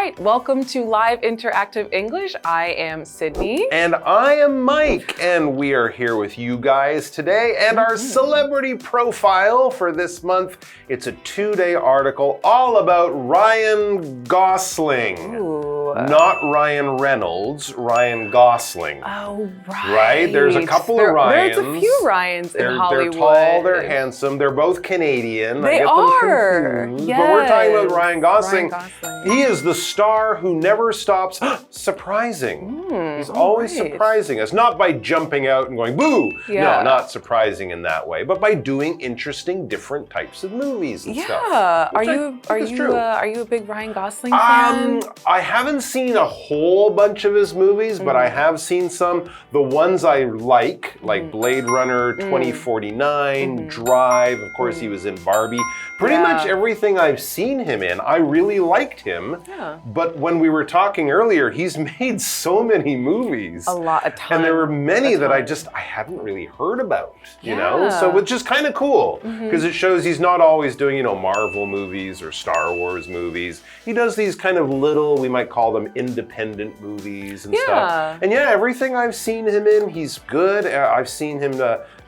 right, welcome to Live Interactive English. I am Sydney. And I am Mike, and we are here with you guys today. And our celebrity profile for this month, it's a 2-day article all about Ryan Gosling. Ooh. Not Ryan Reynolds, Ryan Gosling. Oh, right. Right? There's a couple of Ryans. There's a few Ryans in Hollywood. They're tall, they're handsome, they're both Canadian. They I get are. them confused. Yes. But we're talking about Ryan Gosling. Ryan Gosling. He is the star who never stops surprising. He's always surprising us. Not by jumping out and going, boo! Yeah. No, not surprising in that way, but by doing interesting, different types of movies and stuff. Yeah. Are you a big Ryan Gosling fan? I haven't seen a whole bunch of his movies, but I have seen some. The ones I like Blade Runner 2049, Drive, of course he was in Barbie. Pretty much everything I've seen him in, I really liked him. Yeah. But when we were talking earlier, he's made so many movies. A ton. And there were many that I hadn't really heard about, you know? So it's just kind of cool because it shows he's not always doing, Marvel movies or Star Wars movies. He does these kind of little, we might call them independent movies and stuff. And everything I've seen him in, he's good. I've seen him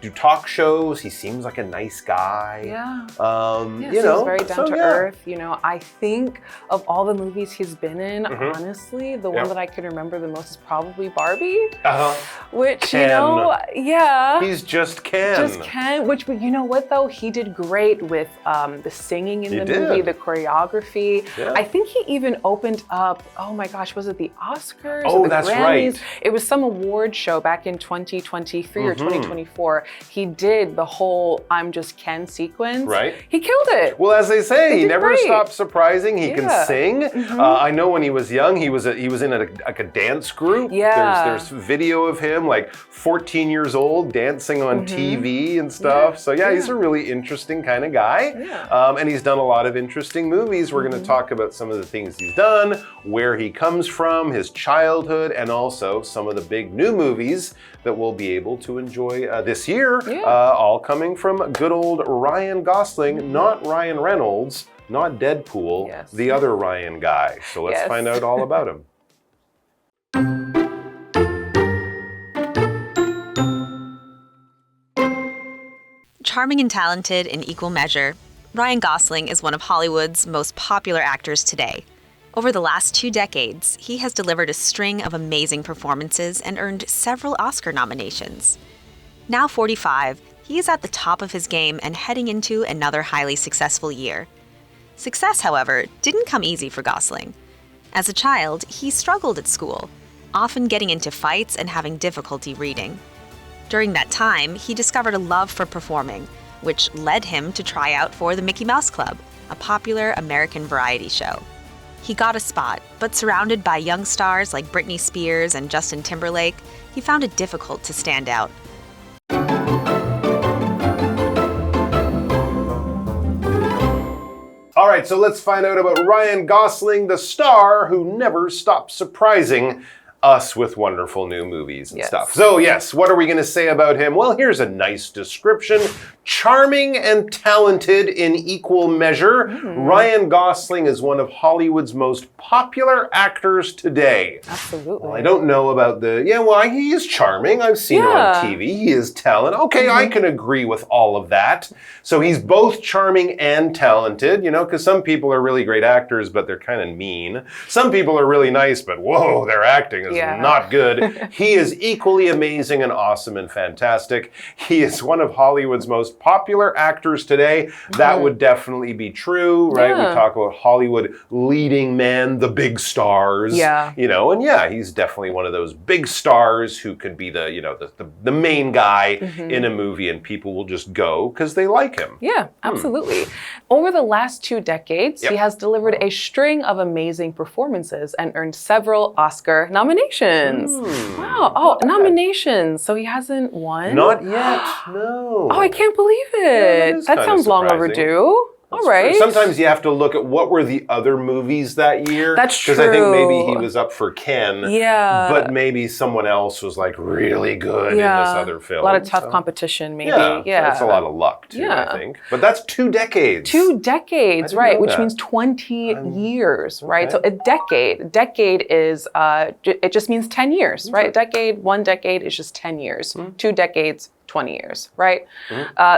do talk shows. He seems like a nice guy. He's very down to earth. I think of all the movies he's been in, honestly, the one that I can remember the most is probably Barbie. Which, Ken. He's just Ken. Just Ken, which, you know what though? He did great with the singing in the movie, the choreography. I think he even opened up, oh my gosh, was it the Oscars? Oh, or the that's Grammys? right. It was some award show back in 2023 or 2024. He did the whole I'm Just Ken sequence. Right. He killed it. Well, as they say, he never great. stops surprising. He can sing. I know when he was young, he was in a dance group. There's video of him, 14 years old, dancing on TV and stuff. So he's a really interesting kind of guy. And he's done a lot of interesting movies. We're going to talk about some of the things he's done, where he comes from, his childhood, and also some of the big new movies that we'll be able to enjoy this year, all coming from good old Ryan Gosling, not Ryan Reynolds, not Deadpool, the other Ryan guy. So let's find out all about him. Charming and talented in equal measure, Ryan Gosling is one of Hollywood's most popular actors today. Over the last 2 decades, he has delivered a string of amazing performances and earned several Oscar nominations. Now 45, he is at the top of his game and heading into another highly successful year. Success, however, didn't come easy for Gosling. As a child, he struggled at school, often getting into fights and having difficulty reading. During that time, he discovered a love for performing, which led him to try out for the Mickey Mouse Club, a popular American variety show. He got a spot, but surrounded by young stars like Britney Spears and Justin Timberlake, he found it difficult to stand out. All right, so let's find out about Ryan Gosling, the star who never stops surprising us with wonderful new movies and stuff. So what are we going to say about him? Well, here's a nice description. Charming and talented in equal measure, Ryan Gosling is one of Hollywood's most popular actors today. Absolutely. Well, I don't know about he is charming. I've seen him on TV. He is talented. Okay, I can agree with all of that. So he's both charming and talented, because some people are really great actors, but they're kind of mean. Some people are really nice, but whoa, their acting is not good. He is equally amazing and awesome and fantastic. He is one of Hollywood's most popular actors today. That would definitely be true, right? We talk about Hollywood leading men, the big stars. And he's definitely one of those big stars who could be the main guy in a movie, and people will just go because they like him. Yeah, absolutely. Over the last 2 decades, he has delivered a string of amazing performances and earned several Oscar nominations. Wow. Oh, nominations. So he hasn't won? Not yet, no. Oh, I can't believe it. That sounds long overdue. All right. Sometimes you have to look at what were the other movies that year. That's true. Because I think maybe he was up for Ken. Yeah. But maybe someone else was like really good in this other film. A lot of tough competition, maybe. Yeah. That's a lot of luck too, I think. But that's 2 decades. 2 decades, right? Which means 20 years, right? So a decade is, it just means 10 years, right? A decade, 1 decade is just 10 years. 2 decades, 20 years, right?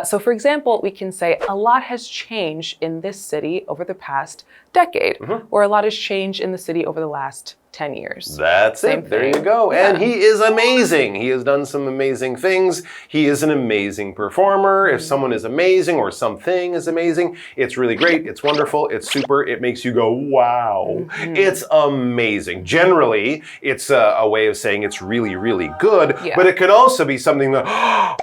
So for example, we can say a lot has changed in this city over the past decade, or a lot has changed in the city over the last 10 years. That's it. There you go. And he is amazing. He has done some amazing things. He is an amazing performer. If someone is amazing or something is amazing, it's really great. It's wonderful. It's super. It makes you go, wow. It's amazing. Generally, it's a way of saying it's really, really good. But it could also be something that,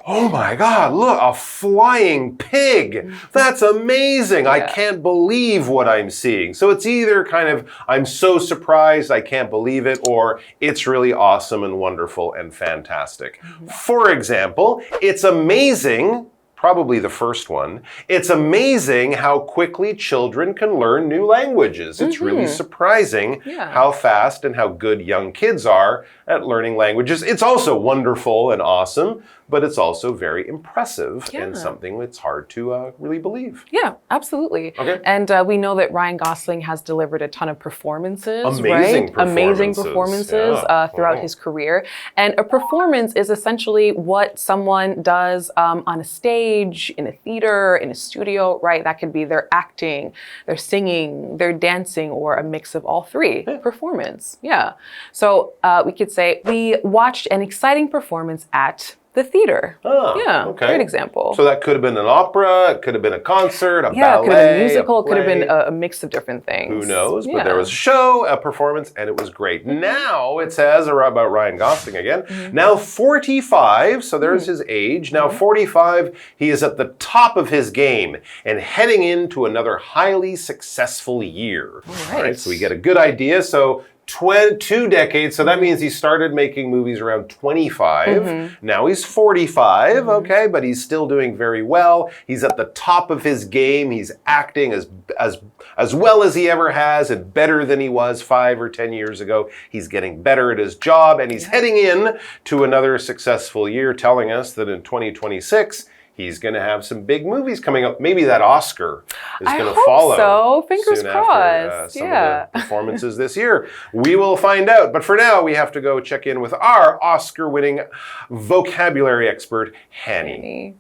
oh my God, look, a flying pig. That's amazing. I can't believe what I'm seeing. So it's either kind of, I'm so surprised, I can't believe it, or it's really awesome and wonderful and fantastic. For example, it's amazing, probably the first one, it's amazing how quickly children can learn new languages. It's really surprising how fast and how good young kids are at learning languages. It's also wonderful and awesome, but it's also very impressive and something that's hard to really believe. Yeah, absolutely. Okay. And we know that Ryan Gosling has delivered a ton of performances, Amazing right? Amazing performances throughout his career. And a performance is essentially what someone does on a stage, in a theater, in a studio, right? That could be their acting, their singing, their dancing, or a mix of all three. Performance, So we could say, we watched an exciting performance at the theater. Great example. So that could have been an opera, it could have been a concert, a ballet, it could have been a musical, a it could have play. been a mix of different things. Who knows? But there was a show, a performance, and it was great. Now it says about Ryan Gosling again. Now 45, so there's his age. Now 45, he is at the top of his game and heading into another highly successful year. All right, so we get a good idea. So 2 decades, so that means he started making movies around 25. Now he's 45, okay, but he's still doing very well. He's at the top of his game. He's acting as well as he ever has and better than he was 5 or 10 years ago. He's getting better at his job, and he's heading in to another successful year, telling us that in 2026, he's going to have some big movies coming up. Maybe that Oscar is going to follow. So. Fingers soon crossed. After, some of the performances this year. We will find out. But for now, we have to go check in with our Oscar-winning vocabulary expert, Hanny.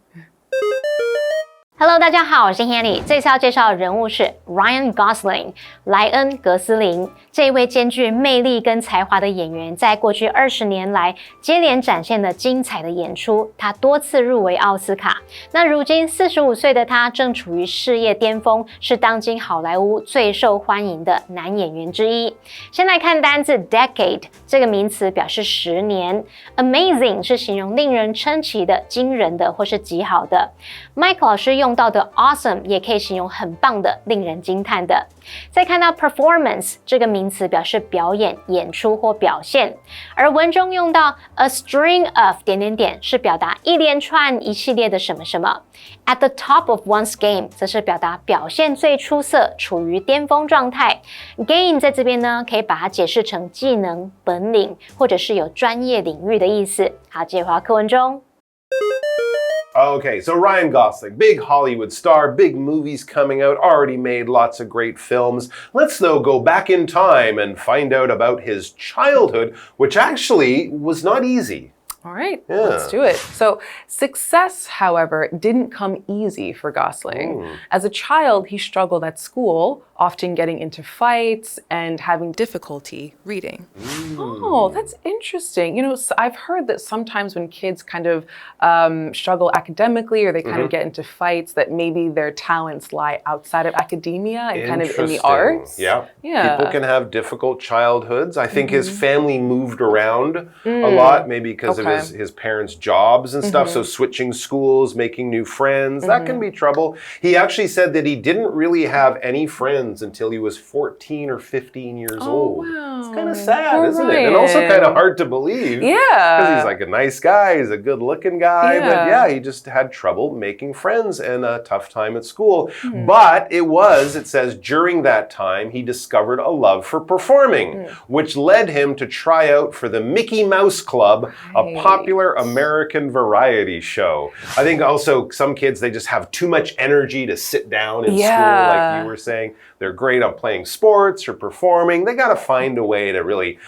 Hello， 大家好，我是 Hanny。这次要介绍的人物是 Ryan Gosling， 莱恩·格斯林。这一位兼具魅力跟才华的演员，在过去20年来接连展现了精彩的演出，他多次入围奥斯卡。那如今45岁的他正处于事业巅峰，是当今好莱坞最受欢迎的男演员之一。先来看单字 decade， 这个名词表示10年。Amazing 是形容令人称奇的、惊人的或是极好的。Mike 老师用到的 awesome 也可以形容很棒的、令人惊叹的。再看到 performance 这个名词表示表演、演出或表现，而文中用到 a string of 是表达一连串、一系列的什么什么。At the top of one's game 则是表达表现最出色、处于巅峰状态。Game 在这边呢，可以把它解释成技能、本领，或者是有专业领域的意思。好，接回到课文中。Okay, so Ryan Gosling, big Hollywood star, big movies coming out, already made lots of great films. Let's, though, go back in time and find out about his childhood, which actually was not easy. All right, let's do it. So success, however, didn't come easy for Gosling. As a child, he struggled at school, often getting into fights and having difficulty reading. Oh, that's interesting. You know, I've heard that sometimes when kids kind of struggle academically or they kind of get into fights, that maybe their talents lie outside of academia and kind of in the arts. Yeah. People can have difficult childhoods. I think his family moved around a lot, maybe because of his parents' jobs and stuff. So switching schools, making new friends, that can be trouble. He actually said that he didn't really have any friends friends until he was 14 or 15 years old. Wow. It's kind of sad, Poor isn't it? And also kind of hard to believe. Yeah. Because he's like a nice guy, he's a good-looking guy, Yeah. but yeah, he just had trouble making friends and a tough time at school. But it says, during that time, he discovered a love for performing, which led him to try out for the Mickey Mouse Club, a popular American variety show. I think also some kids, they just have too much energy to sit down in school, like you were saying. They're great on playing sports or performing. They got to find a way to really,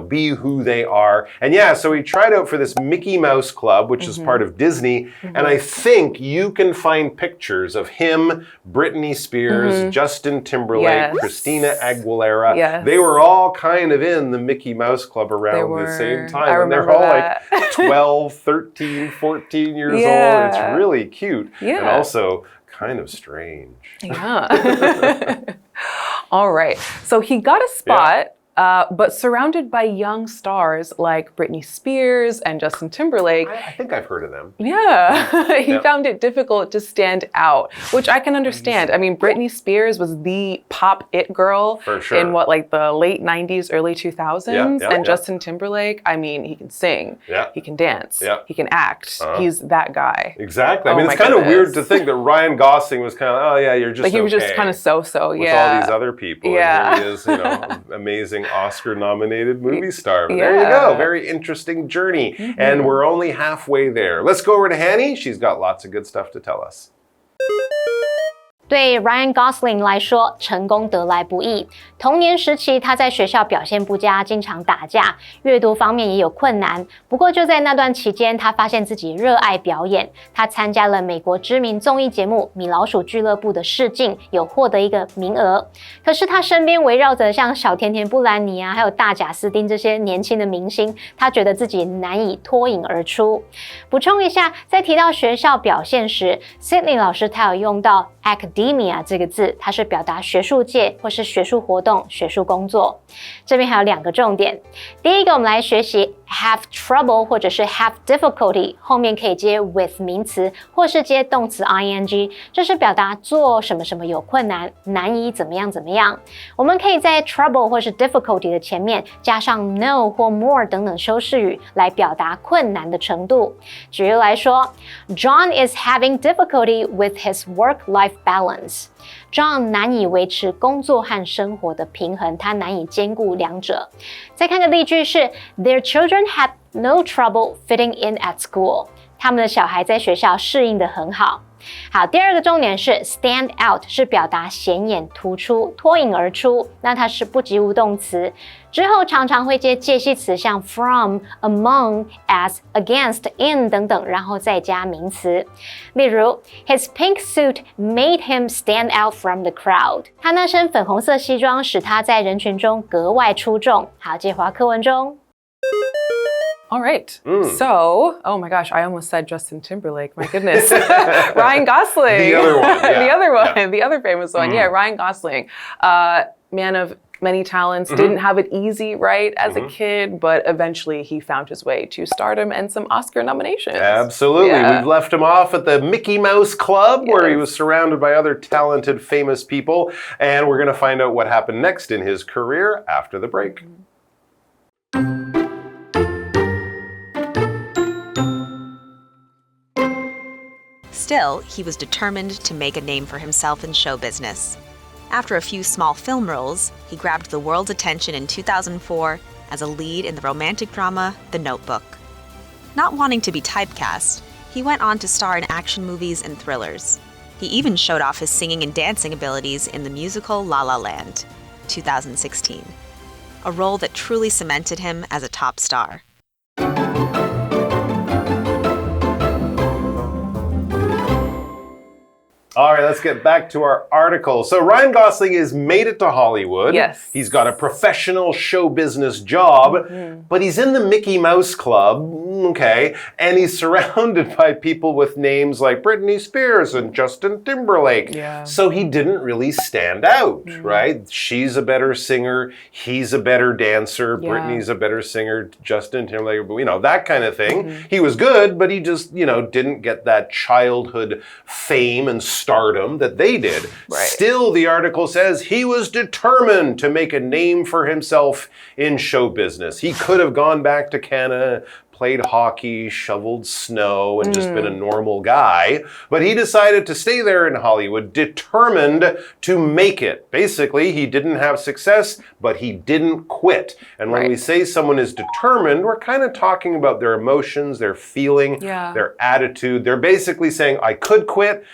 be who they are. And yeah, so he tried out for this Mickey Mouse Club, which is part of Disney. And I think you can find pictures of him, Britney Spears, Justin Timberlake, Christina Aguilera. Yes. They were all kind of in the Mickey Mouse Club around the same time. And they're all like 12, 13, 14 years old. It's really cute. And also kind of strange. Yeah. All right. So he got a spot, but surrounded by young stars like Britney Spears and Justin Timberlake. I think I've heard of them. Yeah. He found it difficult to stand out, which I can understand. I mean, Britney Spears was the pop it girl in the late 90s, early 2000s. And Justin Timberlake, I mean, he can sing, he can dance, he can act. He's that guy. Exactly. I mean, it's kind of weird to think that Ryan Gosling was kind of, oh yeah, you're just he was just kind of so-so, with all these other people. And here he is, amazing Oscar-nominated movie star. But there you go. Very interesting journey. And we're only halfway there. Let's go over to Hanny. She's got lots of good stuff to tell us. 对 Ryan Gosling 来说，成功得来不易。童年时期，他在学校表现不佳，经常打架，阅读方面也有困难。不过就在那段期间，他发现自己热爱表演。他参加了美国知名综艺节目《米老鼠俱乐部》的试镜，有获得一个名额。可是他身边围绕着像小甜甜布兰妮啊，还有大贾斯汀这些年轻的明星，他觉得自己难以脱颖而出。补充一下，在提到学校表现时 ，Sydney 老师他有用到 academia 这个字，它是表达学术界或是学术活动、学术工作。这边还有2个重点。第一个，我们来学习 have trouble 或者是 have difficulty， 后面可以接 with 名词或是接动词 ing， 这是表达做什么什么有困难、难以怎么样怎么样。我们可以在 trouble 或是 difficulty 的前面加上 no 或 more 等等修饰语来表达困难的程度。举例来说 ，John is having difficulty with his work-life balance。John 难以维持工作和生活的平衡，他难以兼顾两者。再看个例句是 Their children had no trouble fitting in at school。他们的小孩在学校适应得很好。好，第2个重点是 stand out， 是表达显眼突出、脱颖而出。那它是不及物动词，之后常常会接介系词，像 from、among、as、against、in 等等，然后再加名词。例如 His pink suit made him stand out from the crowd。他那身粉红色西装使他在人群中格外出众。好，接滑课文中。All right. So, oh my gosh, I almost said Justin Timberlake. My goodness. Ryan Gosling. The other one. The other one. The other famous one. Yeah, Ryan Gosling. Man of many talents, didn't have it easy, right, as a kid, but eventually he found his way to stardom and some Oscar nominations. Absolutely. We've left him off at the Mickey Mouse Club where he was surrounded by other talented, famous people. And we're going to find out what happened next in his career after the break. Still, he was determined to make a name for himself in show business. After a few small film roles, he grabbed the world's attention in 2004 as a lead in the romantic drama The Notebook. Not wanting to be typecast, he went on to star in action movies and thrillers. He even showed off his singing and dancing abilities in the musical La La Land, 2016, a role that truly cemented him as a top star. All right, let's get back to our article. So Ryan Gosling has made it to Hollywood. Yes. He's got a professional show business job, but he's in the Mickey Mouse Club, Okay. And he's surrounded by people with names like Britney Spears and Justin Timberlake. Yeah. So he didn't really stand out, right? She's a better singer. He's a better dancer. Yeah. Britney's a better singer. Justin Timberlake, you know, that kind of thing. He was good, but he just, you know, didn't get that childhood fame and stardom that they did. Right. Still, the article says he was determined to make a name for himself in show business. He could have gone back to Canada, played hockey, shoveled snow, and just been a normal guy. But he decided to stay there in Hollywood, determined to make it. Basically, he didn't have success, but he didn't quit. And when we say someone is determined, we're kind of talking about their emotions, their feeling, their attitude. They're basically saying, I could quit.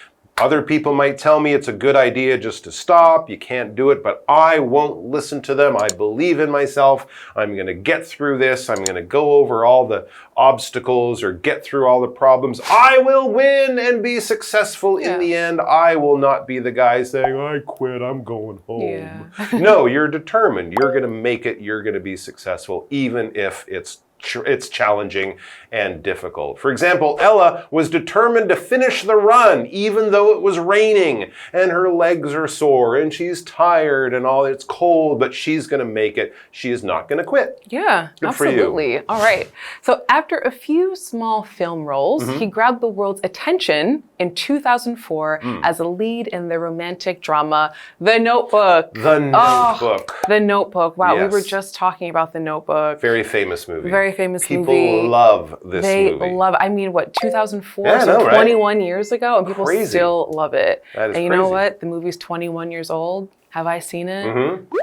Other people might tell me it's a good idea just to stop. You can't do it, but I won't listen to them. I believe in myself. I'm going to get through this. I'm going to go over all the obstacles or get through all the problems. I will win and be successful in the end. I will not be the guy saying, I quit, I'm going home. No, you're determined. You're going to make it. You're going to be successful, even if it's challenging and difficult. For example, Ella was determined to finish the run even though it was raining and her legs are sore and she's tired and all, it's cold, but she's going to make it. She is not going to quit. Yeah, Good absolutely. For you. All right. So after a few small film roles, he grabbed the world's attention in 2004 as a lead in the romantic drama The Notebook. The Notebook. The Notebook. Wow, we were Yes. just talking about The Notebook. Very famous movie. Very famous movie. People love this they movie. love it. I mean, what, 2004? Yeah, I so know, right? 21 years ago, and people Crazy. still love it. That is and you know crazy. what? The movie's 21 years old. Have I seen it?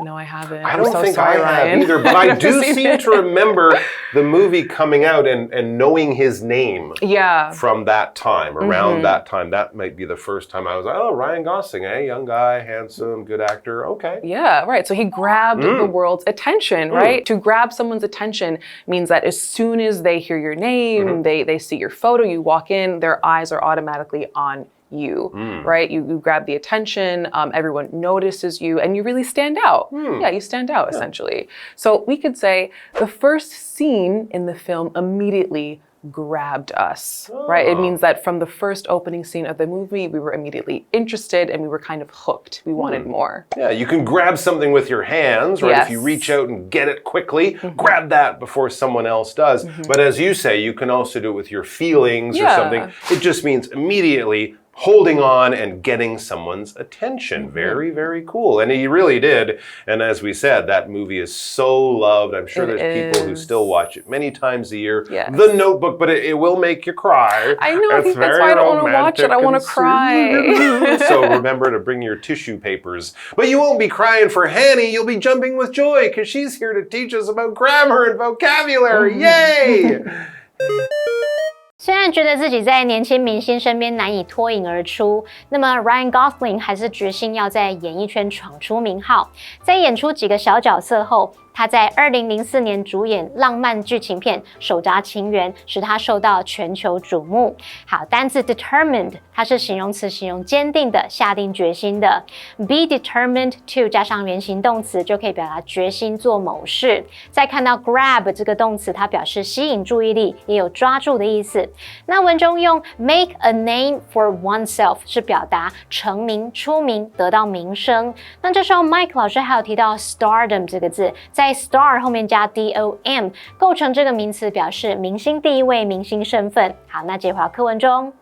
No, I haven't. I don't so think sorry, I have Ryan. either, but I I've do never seen seem it. to remember the movie coming out and knowing his name. Yeah. From that time, around that time. That might be the first time I was like, oh, Ryan Gosling, young guy, handsome, good actor, okay. Yeah, right. So he grabbed the world's attention, right? To grab someone's attention means that as soon as they hear your name, they see your photo, you walk in, their eyes are automatically on you, right? You grab the attention, everyone notices you, and you really stand out. Yeah, you stand out, essentially. So we could say the first scene in the film immediately grabbed us, right? It means that from the first opening scene of the movie, we were immediately interested and we were kind of hooked. We wanted more. Yeah, you can grab something with your hands, right? Yes. If you reach out and get it quickly, grab that before someone else does. But as you say, you can also do it with your feelings or something. It just means immediately holding on and getting someone's attention. Very, very cool. And he really did. And as we said, that movie is so loved. I'm sure there's people who still watch it many times a year. Yes. The Notebook, but it will make you cry. I know, I think that's very why I don't want to watch it. I want to romantic cry. So remember to bring your tissue papers. But you won't be crying for Hanny. You'll be jumping with joy because she's here to teach us about grammar and vocabulary. Yay! 虽然觉得自己在年轻明星身边难以脱颖而出，那么 Ryan Gosling 还是决心要在演艺圈闯出名号。在演出几个小角色后，他在2004年主演浪漫剧情片《手札情缘》，使他受到全球瞩目。好，单字 determined 它是形容词，形容坚定的、下定决心的。Be determined to 加上原形动词就可以表达决心做某事。再看到 grab 这个动词，它表示吸引注意力，也有抓住的意思。那文中用 make a name for oneself 是表达成名、出名、得到名声。那这时候 Mike 老师还有提到 stardom 这个字，在 star 后面加 dom 构成这个名词，表示明星地位、明星身份。好，那接回到课文中。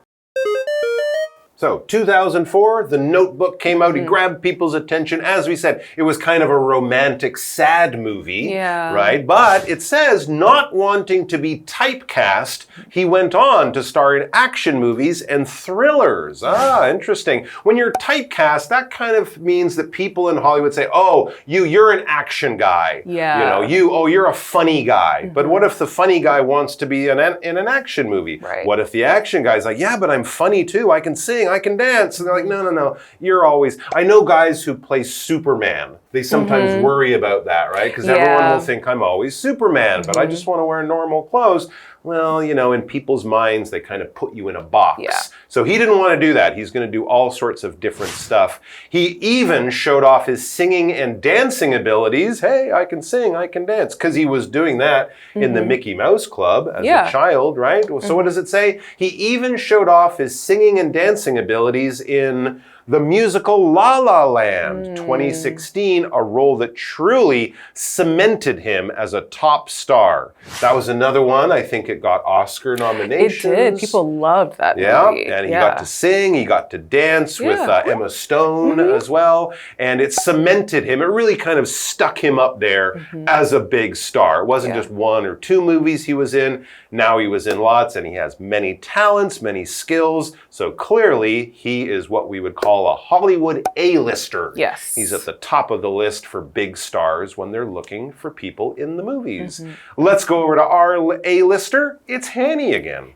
So, 2004, The Notebook came out. He grabbed people's attention. As we said, it was kind of a romantic, sad movie, right? But it says, not wanting to be typecast, he went on to star in action movies and thrillers. Ah, interesting. When you're typecast, that kind of means that people in Hollywood say, oh, you're an action guy. Yeah. You know, you're a funny guy. But what if the funny guy wants to be in an action movie? Right. What if the action guy's like, yeah, but I'm funny too. I can sing. I can dance. And they're like, no. You're always... I know guys who play Superman. They sometimes worry about that, right? Because everyone will think I'm always Superman, but I just want to wear normal clothes. well, you know, in people's minds, they kind of put you in a box. Yeah. So he didn't want to do that. He's going to do all sorts of different stuff. He even showed off his singing and dancing abilities. Hey, I can sing, I can dance. Because he was doing that in the Mickey Mouse Club as a child, right? So what does it say? He even showed off his singing and dancing abilities in the musical La La Land 2016, a role that truly cemented him as a top star. That was another one. I think it got Oscar nominations. It did. People loved that movie. Yeah, and he got to sing, he got to dance with Emma Stone as well, and it cemented him. It really kind of stuck him up there as a big star. It wasn't just 1 or 2 movies he was in. Now he was in lots, and he has many talents, many skills. So clearly, he is what we would call a Hollywood A-lister. Yes. He's at the top of the list for big stars when they're looking for people in the movies. Let's go over to our A-lister. It's Hanny again.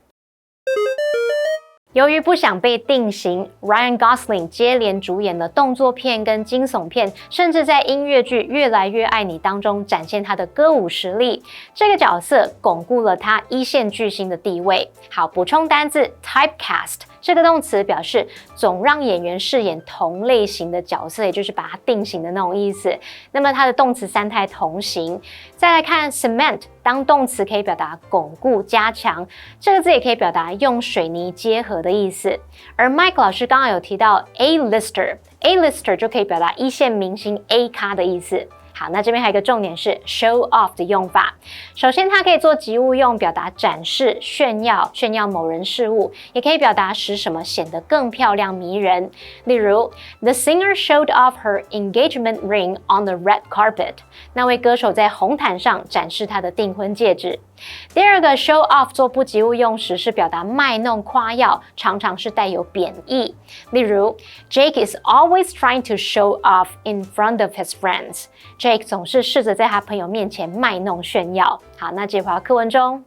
由于不想被定型 ，Ryan Gosling 接连主演了动作片跟惊悚片，甚至在音乐剧《越来越爱你》当中展现他的歌舞实力。这个角色巩固了他一线巨星的地位。好，补充单字 typecast 这个动词表示总让演员饰演同类型的角色，也就是把它定型的那种意思。那么它的动词三态同形。再来看 cement。当动词可以表达巩固、加强，这个字也可以表达用水泥结合的意思。而 Mike 老师刚刚有提到 A-lister 就可以表达一线明星 A 咖的意思。好，那这边还有一个重点是 show off 的用法。首先，它可以做及物用，表达展示、炫耀某人事物，也可以表达使什么显得更漂亮、迷人。例如 ，The singer showed off her engagement ring on the red carpet。那位歌手在红毯上展示她的订婚戒指。第二个 show off 做不及物用时是表达卖弄、夸耀，常常是带有贬义。例如 ，Jake is always trying to show off in front of his friends。Jake 总是试着在他朋友面前卖弄炫耀。好，那接回到课文中。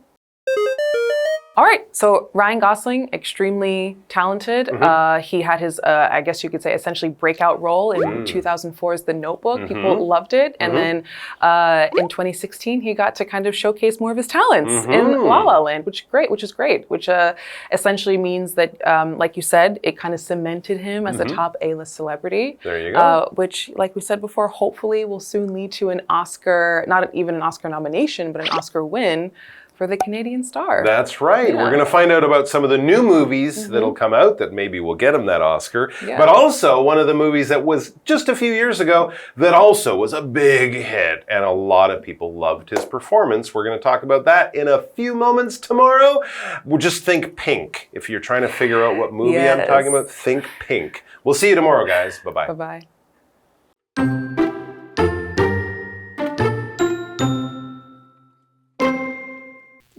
All right, so Ryan Gosling, extremely talented. He had his, I guess you could say, essentially breakout role in 2004's The Notebook. People loved it. And then in 2016, he got to kind of showcase more of his talents in La La Land, which is great, which essentially means that, like you said, it kind of cemented him as a top A-list celebrity. There you go. Which, like we said before, hopefully will soon lead to an Oscar, not even an Oscar nomination, but an Oscar win for the Canadian star. That's right. We're going to find out about some of the new movies that'll come out that maybe will get him that Oscar. But also one of the movies that was just a few years ago that also was a big hit and a lot of people loved his performance. We're going to talk about that in a few moments tomorrow. We'll just think Pink. If you're trying to figure out what movie I'm talking about, think Pink. We'll see you tomorrow, guys. Bye-bye. Bye-bye.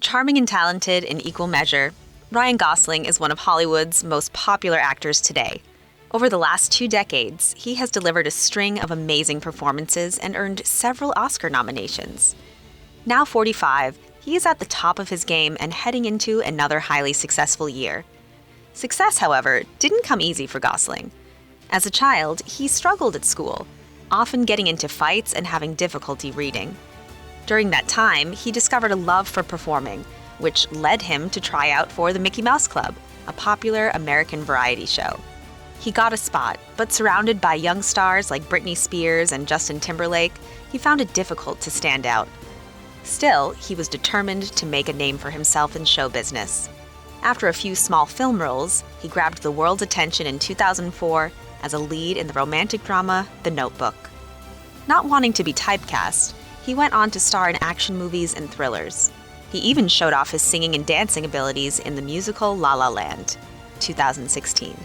Charming and talented in equal measure, Ryan Gosling is one of Hollywood's most popular actors today. Over the last 2 decades, he has delivered a string of amazing performances and earned several Oscar nominations. Now 45, he is at the top of his game and heading into another highly successful year. Success, however, didn't come easy for Gosling. As a child, he struggled at school, often getting into fights and having difficulty reading. During that time, he discovered a love for performing, which led him to try out for the Mickey Mouse Club, a popular American variety show. He got a spot, but surrounded by young stars like Britney Spears and Justin Timberlake, he found it difficult to stand out. Still, he was determined to make a name for himself in show business. After a few small film roles, he grabbed the world's attention in 2004 as a lead in the romantic drama The Notebook. Not wanting to be typecast, he went on to star in action movies and thrillers. He even showed off his singing and dancing abilities in the musical La La Land, 2016,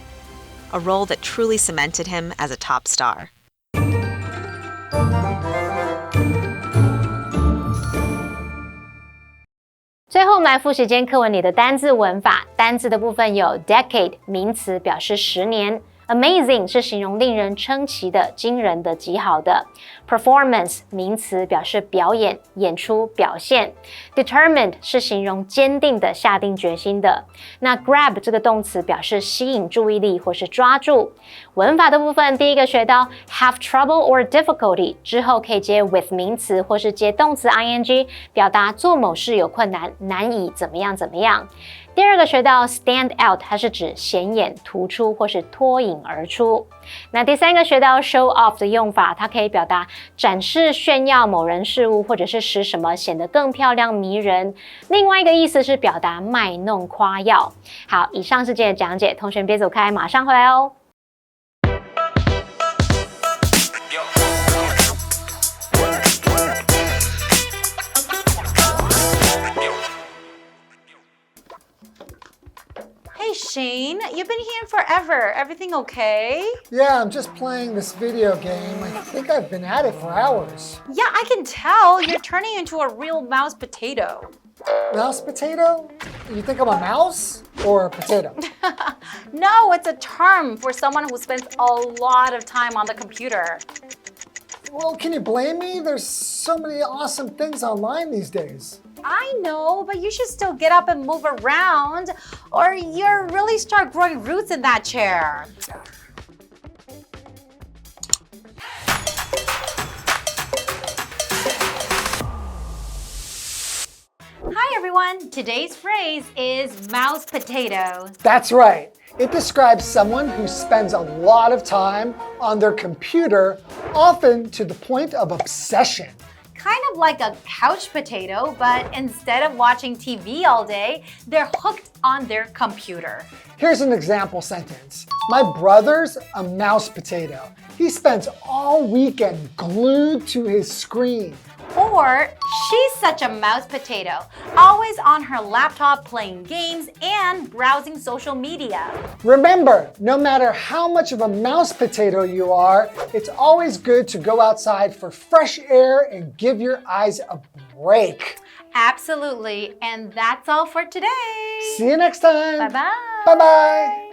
a role that truly cemented him as a top star. 最后我们来复习今天课文里的单字文法。单字的部分有 decade 名词表示10年 Amazing 是形容令人称奇的、惊人的、极好的。Performance 名词表示表演、演出、表现。Determined 是形容坚定的、下定决心的。那 grab 这个动词表示吸引注意力或是抓住。文法的部分，第一个学到 have trouble or difficulty 之后可以接 with 名词或是接动词 ing， 表达做某事有困难、难以怎么样怎么样。第二个学到 stand out， 它是指显眼、突出或是脱颖而出。那第三个学到 show off 的用法，它可以表达展示、炫耀某人事物，或者是使什么显得更漂亮、迷人。另外一个意思是表达卖弄、夸耀。好，以上是今天的讲解，同学别走开，马上回来哦。Hey Shane, you've been here forever. Everything okay? Yeah, I'm just playing this video game. I think I've been at it for hours. Yeah, I can tell. You're turning into a real mouse potato. Mouse potato? You think I'm a mouse or a potato? No, it's a term for someone who spends a lot of time on the computer. Well, can you blame me? There's so many awesome things online these days. I know, but you should still get up and move around, or you'll really start growing roots in that chair. Hi everyone, today's phrase is mouse potato. That's right. It describes someone who spends a lot of time on their computer, often to the point of obsession. Kind of like a couch potato, but instead of watching TV all day, they're hooked on their computer. Here's an example sentence. My brother's a mouse potato. He spends all weekend glued to his screen. Or she's such a mouse potato, always on her laptop playing games and browsing social media. Remember, no matter how much of a mouse potato you are, it's always good to go outside for fresh air and give your eyes a break. Absolutely, and that's all for today. See you next time. Bye-bye. Bye-bye.